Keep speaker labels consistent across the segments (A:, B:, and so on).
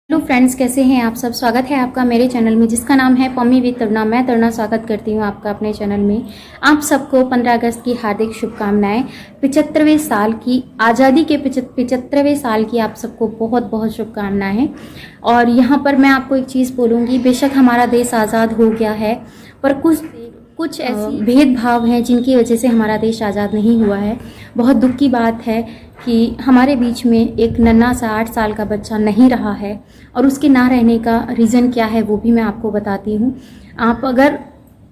A: Hello friends, कैसे हैं आप सब। स्वागत है आपका मेरे चैनल में जिसका नाम है पम्मी विद तरुणा। मैं तरुणा स्वागत करती हूं आपका अपने चैनल में। आप सबको 15 अगस्त की हार्दिक शुभकामनाएं। 75वें साल की आज़ादी के 75वें साल की आप सबको बहुत बहुत शुभकामनाएं। और यहाँ पर मैं आपको एक चीज़ बोलूँगी, बेशक हमारा देश आज़ाद हो गया है पर कुछ ऐसी भेदभाव हैं जिनकी वजह से हमारा देश आज़ाद नहीं हुआ है। बहुत दुख की बात है कि हमारे बीच में एक नन्हा सा 8 साल का बच्चा नहीं रहा है और उसके ना रहने का रीज़न क्या है वो भी मैं आपको बताती हूँ। अगर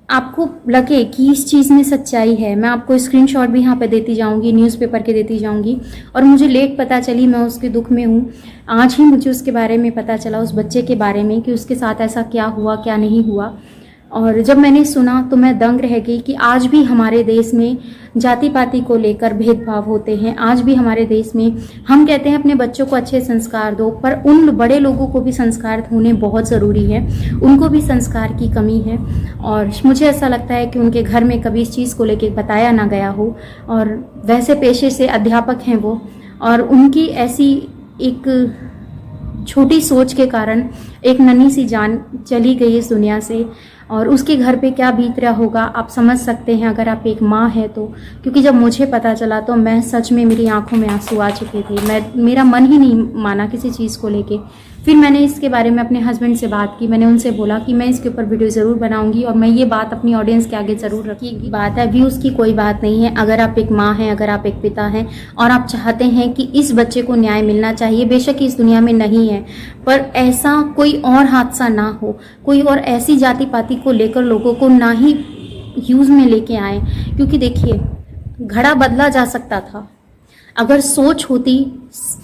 A: आपको लगे कि इस चीज़ में सच्चाई है, मैं आपको स्क्रीनशॉट भी यहाँ पे देती जाऊँगी, न्यूज़पेपर के देती जाऊँगी। और मुझे लेट पता चली, मैं उसके दुख में हूँ। आज ही मुझे उसके बारे में पता चला, उस बच्चे के बारे में, कि उसके साथ ऐसा क्या हुआ क्या नहीं हुआ। और जब मैंने सुना तो मैं दंग रह गई कि आज भी हमारे देश में जाति पाति को लेकर भेदभाव होते हैं। आज भी हमारे देश में हम कहते हैं अपने बच्चों को अच्छे संस्कार दो, पर उन बड़े लोगों को भी संस्कार होने बहुत ज़रूरी है। उनको भी संस्कार की कमी है और मुझे ऐसा लगता है कि उनके घर में कभी इस चीज़ को लेकर बताया ना गया हो। और वैसे पेशे से अध्यापक हैं वो, और उनकी ऐसी एक छोटी सोच के कारण एक नन्ही सी जान चली गई इस दुनिया से। और उसके घर पे क्या बीत रहा होगा आप समझ सकते हैं अगर आप एक माँ हैं तो। क्योंकि जब मुझे पता चला तो मैं सच में, मेरी आंखों में आंसू आ चुके थे। मेरा मन ही नहीं माना किसी चीज़ को लेके। फिर मैंने इसके बारे में अपने हस्बैंड से बात की। मैंने उनसे बोला कि मैं इसके ऊपर वीडियो ज़रूर बनाऊंगी और मैं ये बात अपनी ऑडियंस के आगे ज़रूर रखी। बात है व्यूज़ की, कोई बात नहीं है। अगर आप एक माँ हैं, अगर आप एक पिता हैं और आप चाहते हैं कि इस बच्चे को न्याय मिलना चाहिए, बेशक इस दुनिया में नहीं है, पर ऐसा कोई और हादसा ना हो, कोई और ऐसी जाति पाति को लेकर लोगों को ना ही यूज़ में लेके आए। क्योंकि देखिए, घड़ा बदला जा सकता था अगर सोच होती,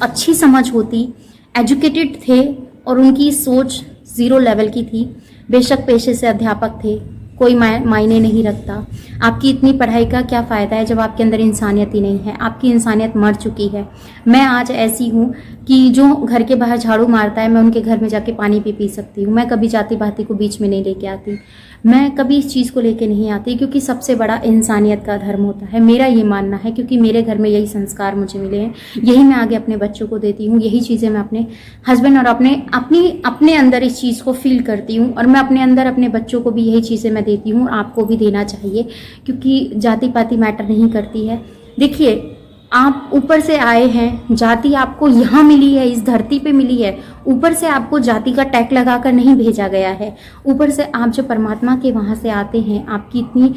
A: अच्छी समझ होती, एजुकेटेड थे और उनकी सोच 0 लेवल की थी। बेशक पेशे से अध्यापक थे, कोई मायने नहीं रखता। आपकी इतनी पढ़ाई का क्या फ़ायदा है जब आपके अंदर इंसानियत ही नहीं है। आपकी इंसानियत मर चुकी है। मैं आज ऐसी हूँ कि जो घर के बाहर झाड़ू मारता है, मैं उनके घर में जाके पानी भी पी सकती हूँ। मैं कभी जाति पाति को बीच में नहीं लेके आती, मैं कभी इस चीज़ को लेके नहीं आती, क्योंकि सबसे बड़ा इंसानियत का धर्म होता है। मेरा ये मानना है, क्योंकि मेरे घर में यही संस्कार मुझे मिले हैं, यही मैं आगे अपने बच्चों को देती हूँ, यही चीज़ें मैं अपने हस्बैंड और अपने अंदर इस चीज़ को फील करती हूँ। और मैं अपने अंदर अपने बच्चों को भी यही चीज़ें मैं देती हूँ, आपको भी देना चाहिए। क्योंकि जाति पाति मैटर नहीं करती है। देखिए, आप ऊपर से आए हैं, जाति आपको यहाँ मिली है, इस धरती पे मिली है। ऊपर से आपको जाति का टैग लगाकर नहीं भेजा गया है। ऊपर से आप जो परमात्मा के वहाँ से आते हैं, आपकी इतनी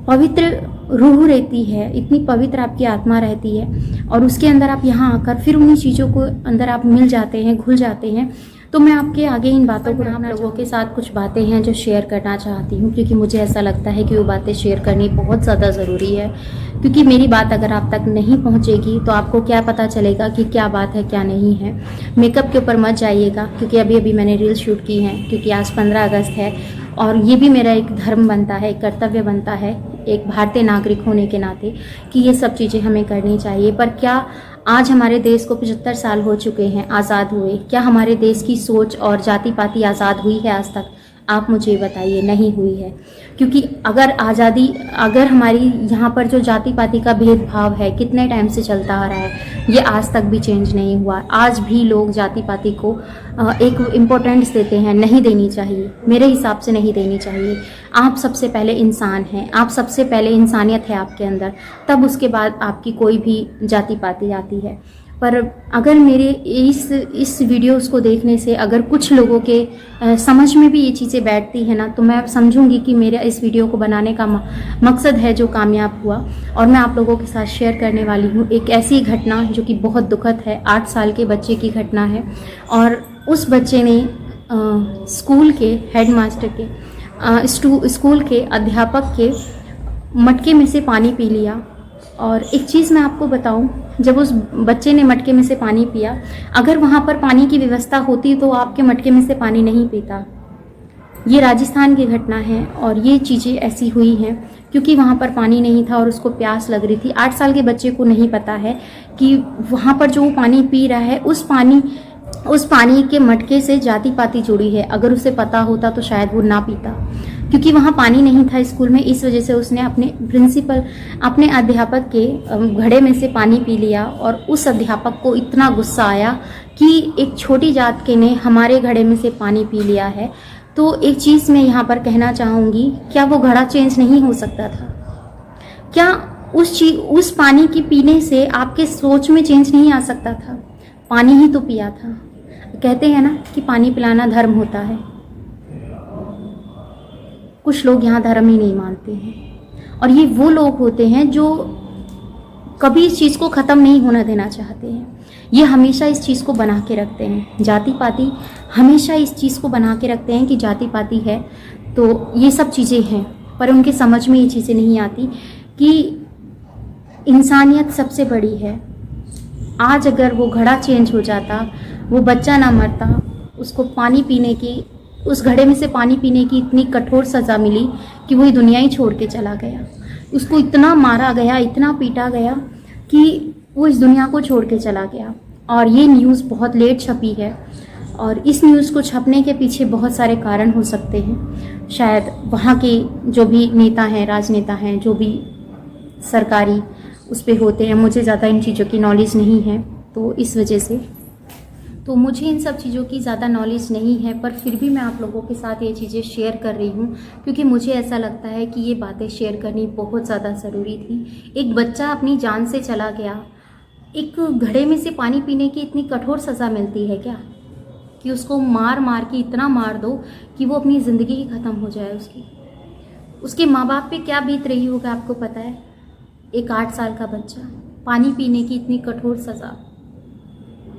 A: पवित्र रूह रहती है, इतनी पवित्र आपकी आत्मा रहती है, और उसके अंदर आप यहाँ आकर फिर उन्हीं चीज़ों को अंदर आप मिल जाते हैं, घुल जाते हैं। तो मैं आपके आगे इन बातों को, आप लोगों के साथ कुछ बातें हैं जो शेयर करना चाहती हूँ, क्योंकि मुझे ऐसा लगता है कि वो बातें शेयर करनी बहुत ज़्यादा ज़रूरी है। क्योंकि मेरी बात अगर आप तक नहीं पहुँचेगी तो आपको क्या पता चलेगा कि क्या बात है क्या नहीं है। मेकअप के ऊपर मत जाइएगा, क्योंकि अभी अभी मैंने रील शूट की हैं, क्योंकि आज 15 अगस्त है और ये भी मेरा एक धर्म बनता है, एक कर्तव्य बनता है एक भारतीय नागरिक होने के नाते, कि ये सब चीज़ें हमें करनी चाहिए। पर क्या आज हमारे देश को 75 साल हो चुके हैं आज़ाद हुए, क्या हमारे देश की सोच और जाति पाति आज़ाद हुई है आज तक? आप मुझे बताइए, नहीं हुई है। क्योंकि अगर हमारी यहाँ पर जो जाति पाति का भेदभाव है कितने टाइम से चलता आ रहा है, ये आज तक भी चेंज नहीं हुआ। आज भी लोग जाति पाति को एक इम्पोर्टेंस देते हैं, नहीं देनी चाहिए, मेरे हिसाब से नहीं देनी चाहिए। आप सबसे पहले इंसान हैं, आप सबसे पहले इंसानियत है आपके अंदर, तब उसके बाद आपकी कोई भी जाति पाति आती है। पर अगर मेरे इस वीडियोस को देखने से अगर कुछ लोगों के समझ में भी ये चीज़ें बैठती हैं ना, तो मैं समझूंगी कि मेरा इस वीडियो को बनाने का मकसद है जो कामयाब हुआ। और मैं आप लोगों के साथ शेयर करने वाली हूँ एक ऐसी घटना जो कि बहुत दुखद है। 8 साल के बच्चे की घटना है, और उस बच्चे ने स्कूल के हेडमास्टर के स्कूल के अध्यापक के मटके में से पानी पी लिया। और एक चीज़ मैं आपको बताऊं, जब उस बच्चे ने मटके में से पानी पिया, अगर वहाँ पर पानी की व्यवस्था होती तो आपके मटके में से पानी नहीं पीता। ये राजस्थान की घटना है और ये चीज़ें ऐसी हुई हैं क्योंकि वहाँ पर पानी नहीं था और उसको प्यास लग रही थी। 8 साल के बच्चे को नहीं पता है कि वहाँ पर जो पानी पी रहा है उस पानी के मटके से जाति पाति जुड़ी है। अगर उसे पता होता तो शायद वो ना पीता। क्योंकि वहाँ पानी नहीं था स्कूल में, इस वजह से उसने अपने प्रिंसिपल, अपने अध्यापक के घड़े में से पानी पी लिया। और उस अध्यापक को इतना गुस्सा आया कि एक छोटी जात के ने हमारे घड़े में से पानी पी लिया है। तो एक चीज़ मैं यहाँ पर कहना चाहूँगी, क्या वो घड़ा चेंज नहीं हो सकता था? क्या उस पानी की पीने से आपके सोच में चेंज नहीं आ सकता था? पानी ही तो पिया था। कहते हैं ना कि पानी पिलाना धर्म होता है। कुछ लोग यहाँ धर्म ही नहीं मानते हैं, और ये वो लोग होते हैं जो कभी इस चीज़ को ख़त्म नहीं होना देना चाहते हैं। ये हमेशा इस चीज़ को बना के रखते हैं, जाति पाति हमेशा इस चीज़ को बना के रखते हैं कि जाति पाति है तो ये सब चीज़ें हैं, पर उनके समझ में ये चीज़ें नहीं आती कि इंसानियत सबसे बड़ी है। आज अगर वो घड़ा चेंज हो जाता, वो बच्चा ना मरता, उसको पानी पीने की, उस घड़े में से पानी पीने की इतनी कठोर सज़ा मिली कि वही दुनिया ही छोड़ के चला गया। उसको इतना मारा गया, इतना पीटा गया कि वो इस दुनिया को छोड़ के चला गया। और ये न्यूज़ बहुत लेट छपी है, और इस न्यूज़ को छपने के पीछे बहुत सारे कारण हो सकते हैं। शायद वहाँ के जो भी नेता हैं, राजनेता हैं, जो भी सरकारी उस पर होते हैं, मुझे ज़्यादा इन चीज़ों की नॉलेज नहीं है, तो इस वजह से तो मुझे इन सब चीज़ों की ज़्यादा नॉलेज नहीं है, पर फिर भी मैं आप लोगों के साथ ये चीज़ें शेयर कर रही हूँ क्योंकि मुझे ऐसा लगता है कि ये बातें शेयर करनी बहुत ज़्यादा ज़रूरी थी। एक बच्चा अपनी जान से चला गया, एक घड़े में से पानी पीने की इतनी कठोर सज़ा मिलती है क्या कि उसको मार मार के इतना मार दो कि वो अपनी ज़िंदगी ही ख़त्म हो जाए। उसके माँ बाप पे क्या बीत रही होगा आपको पता है? एक 8 साल का बच्चा, पानी पीने की इतनी कठोर सज़ा।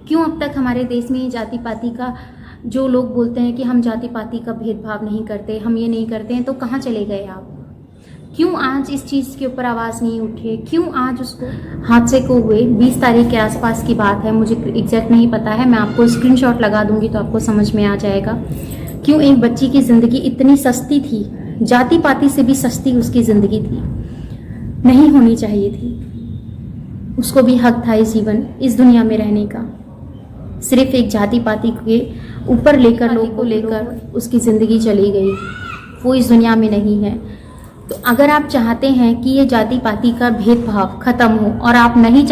A: क्यों अब तक हमारे देश में जाति पाति का, जो लोग बोलते हैं कि हम जाति पाति का भेदभाव नहीं करते, हम ये नहीं करते हैं, तो कहाँ चले गए आप? क्यों आज इस चीज़ के ऊपर आवाज़ नहीं उठे? क्यों आज उसको हादसे को हुए 20 तारीख के आसपास की बात है, मुझे एग्जैक्ट नहीं पता है, मैं आपको स्क्रीनशॉट लगा दूंगी तो आपको समझ में आ जाएगा। क्यों एक बच्ची की ज़िंदगी इतनी सस्ती थी, जाति पाति से भी सस्ती उसकी ज़िंदगी थी, नहीं होनी चाहिए थी। उसको भी हक था इस जीवन, इस दुनिया में रहने का। सिर्फ एक जाति पाति के ऊपर लेकर, लोग को लेकर उसकी ज़िंदगी चली गई, वो इस दुनिया में नहीं है। तो अगर आप चाहते हैं कि ये जाति पाति का भेदभाव ख़त्म हो, और आप नहीं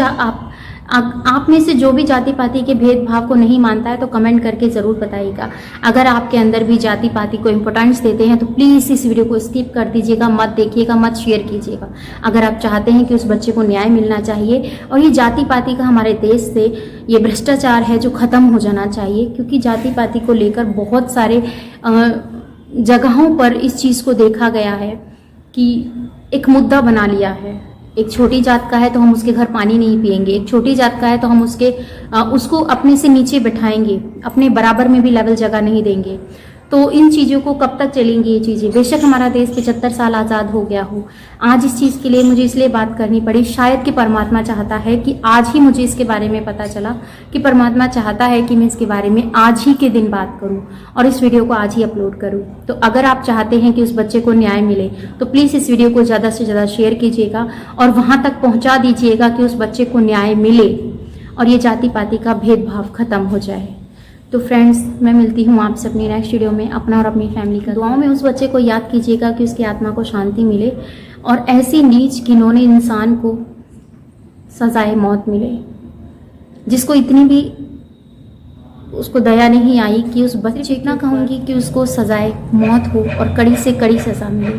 A: आप में से जो भी जाति पाति के भेदभाव को नहीं मानता है तो कमेंट करके ज़रूर बताइएगा। अगर आपके अंदर भी जाति पाति को इम्पोर्टेंस देते हैं तो प्लीज़ इस वीडियो को स्किप कर दीजिएगा, मत देखिएगा, मत शेयर कीजिएगा। अगर आप चाहते हैं कि उस बच्चे को न्याय मिलना चाहिए और ये जाति पाति का हमारे देश से ये भ्रष्टाचार है जो ख़त्म हो जाना चाहिए, क्योंकि जाति पाति को लेकर बहुत सारे जगहों पर इस चीज़ को देखा गया है कि एक मुद्दा बना लिया है। एक छोटी जात का है तो हम उसके घर पानी नहीं पिएंगे, एक छोटी जात का है तो हम उसको अपने से नीचे बिठाएंगे, अपने बराबर में भी लेवल जगह नहीं देंगे। तो इन चीज़ों को कब तक चलेंगी ये चीज़ें? बेशक हमारा देश 75 साल आज़ाद हो गया हो, आज इस चीज़ के लिए मुझे इसलिए बात करनी पड़ी, शायद कि परमात्मा चाहता है कि आज ही मुझे इसके बारे में पता चला कि परमात्मा चाहता है कि मैं इसके बारे में आज ही के दिन बात करूं और इस वीडियो को आज ही अपलोड करूं। तो अगर आप चाहते हैं कि उस बच्चे को न्याय मिले तो प्लीज़ इस वीडियो को ज़्यादा से ज़्यादा शेयर कीजिएगा और वहाँ तक पहुँचा दीजिएगा कि उस बच्चे को न्याय मिले और ये जाति पाति का भेदभाव ख़त्म हो जाए। तो फ्रेंड्स, मैं मिलती हूँ आपसे अपनी नेक्स्ट वीडियो में। अपना और अपनी फैमिली का दुआओं में उस बच्चे को याद कीजिएगा कि उसकी आत्मा को शांति मिले और ऐसी नीच घिनौने इंसान को सजाए मौत मिले, जिसको इतनी भी उसको दया नहीं आई कि उस बच्चे, इतना कहूँगी कि उसको सजाए मौत हो और कड़ी से कड़ी सज़ा मिले।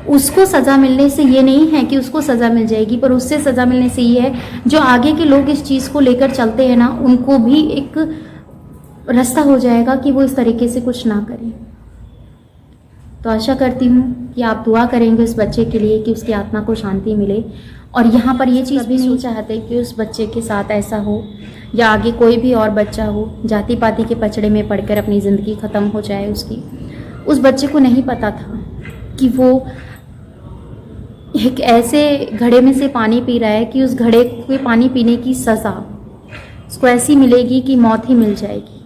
A: उसको सज़ा मिलने से ये नहीं है कि उसको सज़ा मिल जाएगी, पर उससे सज़ा मिलने से ये है जो आगे के लोग इस चीज़ को लेकर चलते हैं ना, उनको भी एक रास्ता हो जाएगा कि वो इस तरीके से कुछ ना करें। तो आशा करती हूँ कि आप दुआ करेंगे उस बच्चे के लिए कि उसकी आत्मा को शांति मिले। और यहाँ पर ये चीज़ भी नहीं चाहते कि उस बच्चे के साथ ऐसा हो या आगे कोई भी और बच्चा हो जाति पाति के पचड़े में पड़कर अपनी ज़िंदगी ख़त्म हो जाए उसकी। उस बच्चे को नहीं पता था कि वो एक ऐसे घड़े में से पानी पी रहा है कि उस घड़े के पानी पीने की सज़ा उसको ऐसी मिलेगी कि मौत ही मिल जाएगी।